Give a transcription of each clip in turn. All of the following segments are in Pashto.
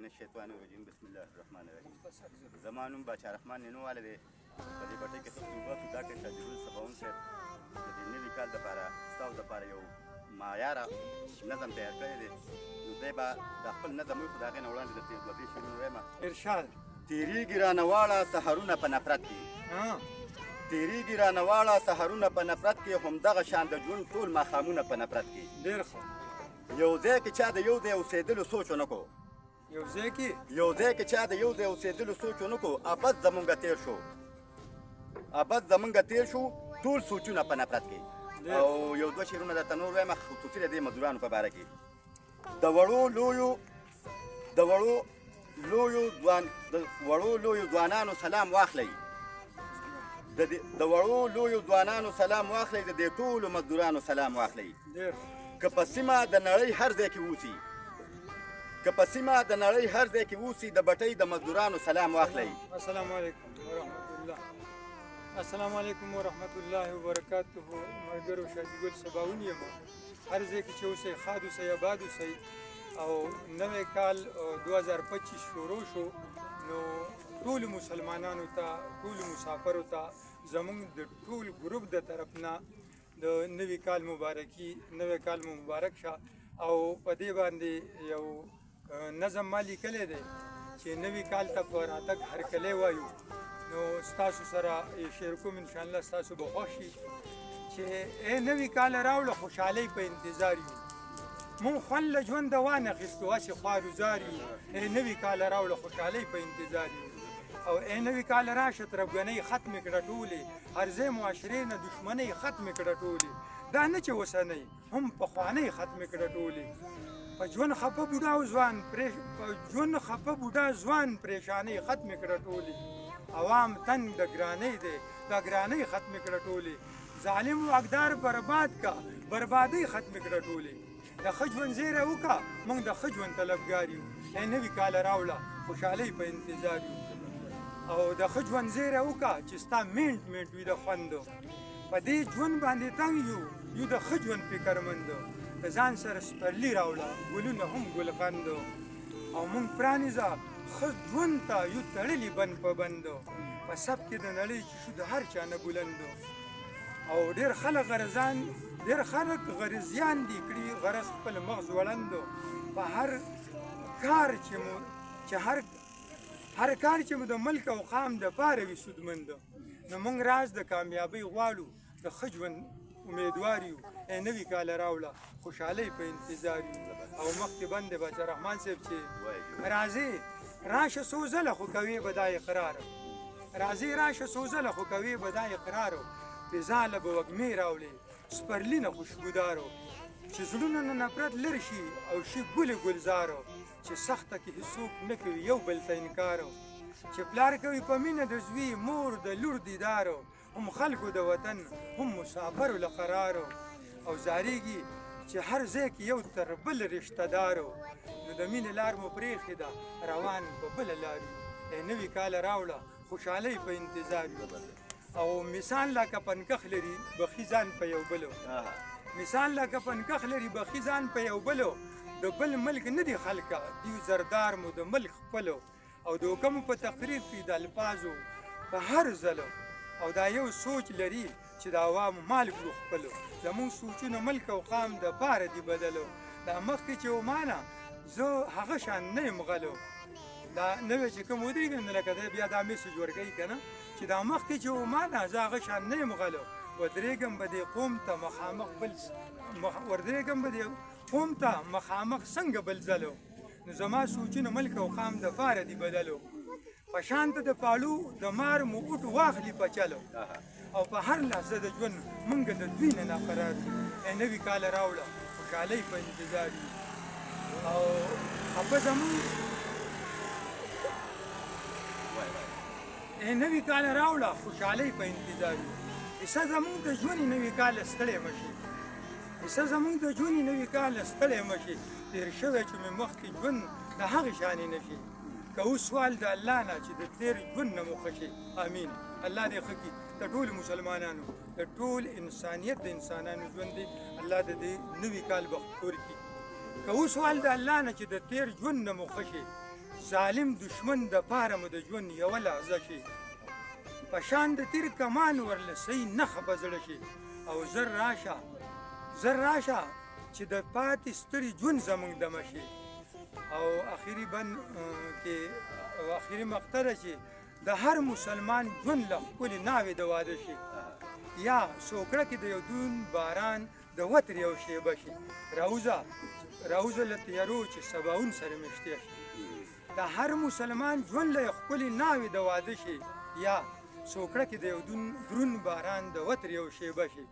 من الشیطان الرجیم بسم الله الرحمن الرحیم زما نوم باچا رحمان نینوواله دی په دې پټۍ کې تاسو تاسو دا کې شاجرون سباون صاحب د دې نوي کال دپاره ستاسو دپاره یو معیاره نظم تیار کړی دی نو دی به د خپل نظم وي خو د هغې نه وړاندې درته دوه درې شعرونه وایم ارشاد تیریږي رانه واړه سحرونه په نفرت کې تیریږي رانه واړه سحرونه په نفرت کې همدغه شان د ژوند ټول ماښامونه په نفرت کې ډېر ښه یو ځای کې چا د یو ځای اوسېدلو سوچ ونه کړو یو ځای کې یو ځای کې چا د یو ځای اوسېدلو سوچ ونه کړو ابد زمونږ تېر شو ابد زمونږ تېر شو ټول سوچونه په نفرت کې او یو دوه شعرونه درته نور وایم خصوصي د دې مزدورانو په باره کې د وړو لویو ځوانانو سلام واخلئ د وړو لویو ځوانانو سلام واخلئ د دې ټولو مزدورانو سلام واخلئ که په سیمه د نړۍ هر ځای کې اوسي که په سیمه د نړۍ هر ځای کې اوسي د بټۍ د مزدورانو سلام واخلئ السلام علیکم ورحمت الله السلام علیکم ورحمت الله وبرکاته ملګرو شاجي ګل سباون یم هر ځای کې چې اوسئ ښاد اوسئ اباد اوسئ او نوی کال 2025 شروع شو نو ټولو مسلمانانو ته ټولو مسافرو ته زموږ د ټول ګروپ د طرف نه د نوي کال مبارکي نوی کال مو مبارک شه او په دې باندې یو نظم ما لیکلی دی چې نوي کال ته په راتګ هرکلی وایو نو ستاسو سره شعر کوم انشاءالله ستاسو به خوښ شي چې ای نوي کال راوړه خوشحالۍ په انتظار یو مونږ خوند له ژونده وانخیستو هسې خوارزار یو ای نوي کال راوړه خوشحالۍ په انتظار یو او ای نوي کال راشه تربګنۍ ختمې کړه ټولې هر ځای معاشرې نه دښمنۍ ختمې کړه ټولې دا نه چې اوسنۍ هم پخوانۍ ختمې کړه ټولې په ژوند خفه بوډا او ځوان په ژوند خفه بوډا ځوان پریشانۍ ختمې کړه ټولې عوام تنګ د ګرانۍ دی دا ګرانۍ ختمې کړه ټولې ظالم واکدار برباد کا بربادۍ ختمې کړه ټولې د ښه ژوند زیری وکړه موږ د ښه ژوند طلبګار یو ای نوي کاله راوړه خوشحالۍ په انتظار یو او د ښه ژوند زیری وکړه چې ستا مینټ مینټ وي د خوندو په دې ژوند باندې تنګ یو د ښه ژوند فکرمندو د ځان سره سپرلي راوړه ګلونه هم ګلقندو او موږ پرانیزه ښه ژوند ته یو تړلي بند په بندو په سب کې د نړۍ چې شو د هر چا نه بلندو او ډېر خلک غرضیان دي کړي غرض خپل مغز وړندو په هر کار چې مو د ملک او قام دپاره وي سودمندو نو موږ راز د کامیابۍ غواړو د ښه ژوند امیدوار یو ای نوي کاله راوړه خوشحالۍ په انتظار یو او مخکې بند دی باچا رحمان صاحب چې راځې راشه څو ځله خو کوې به دا اقرار راځې راشه څو ځله خو کوې به دا اقرارو فضاله به وږمې راوړې سپرلینه خوشبودارو چې زړونو نه نفرت لرې شي او شي ګلې ګلزارو چې سخته کې هیڅوک نه کوي یو بل ته انکارو چې پلار کوي په مینه د زوی مور د لور دیدارو هم خلکو د وطن هم مسافرو له قرارو او زاریږي چې هر ځای کې یو تر بل رشته دارو نو د مینې لار مو پرېښې ده روان په بله لار یو ای نوي کاله راوړه خوشحالۍ په انتظار یو او مثال لکه پنکخ لري بخي ځان په یو بلو مثال لکه پنکخ لري بخي ځان په یو بلو د بل ملک نه دی خلکه دیو زردار مو د ملک خپلو او د حکم په تقریر کې د الفاظو په هر ځلو او دا یو سوچ لري چې د عوامو مال کړو خپلو زموږ سوچونه ملک او قام دپاره دي بدلو دا مخکې چې ومانه زه هغه شان نه یم غلو دا نوی چې کوم ودرېږي نو لکه دی بیا دا میسج ورکوي که نه چې دا مخکې چې ومانه زه هغه شان نه یم غلو ودرېږم به دې قوم ته مخامخ وردرېږم به دې قوم ته مخامخ څنګه بل ځلو نو زما سوچونه ملک او قام دپاره دي بدلو په شانته د پاړو د مار مو اوټ واخلي په چلو او په هر لحظه د ژوند موږ د دوی نه ناقرار یو ای نوي کاله راوړه خوشحالۍ په انتظار یو او خفه زموږ ای نوي کاله راوړه خوشحالۍ په انتظار یو حصه زموږ د ژوند نوي کاله ستړی مه شي حصه زموږ د ژوند نوي کاله ستړی مه شي تېر شوی چې مې مخکې ژوند د هغې شانې نه شي که اوس سوال د الله نه چې د تېر ژوند نه مو ښه شي امین الله دې ښه کړي د ټولو مسلمانانو د ټول انسانیت د انسانانو ژوند دی الله د دې نوي کال بختور کړي که اوس سوال د الله نه چې د تېر ژوند نه مو ښه شي ظالم دشمن د پاره مو د ژوند یوه لحظه شي په شان د تیر کمان ورله صحیح نښه به زړه شي او زر راشه چې د پاتې ستړي ژوند زموږ دمه شي او اخري بند کې او اخري مقطع ده چې د هر مسلمان ژوند له ښکلې ناوې د واده شي یا سوکړه کې د یو دون باران د وتر یو شیبه شي راوزه له تیارو چې سباون سره مشتیا شي د هر مسلمان ژوند له ښکلې ناوې د واده شي یا سوکړه کې د یو درون باران د وتر یو شیبه شي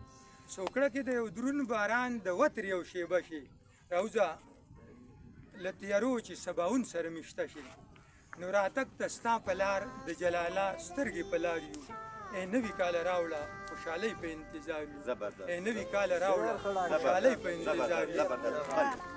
سوکړه کې د یو درون باران د وتر یو شیبه شي راوزه له تیارو چې سباون سره مشته شي نو راتګ ته ستا په لار د جلاله سترګې په لار یو ای نوي کاله راوړه خوشحالۍ په انتظار یو ای نوي کاله راوړه خوشحالۍ په انتظار یو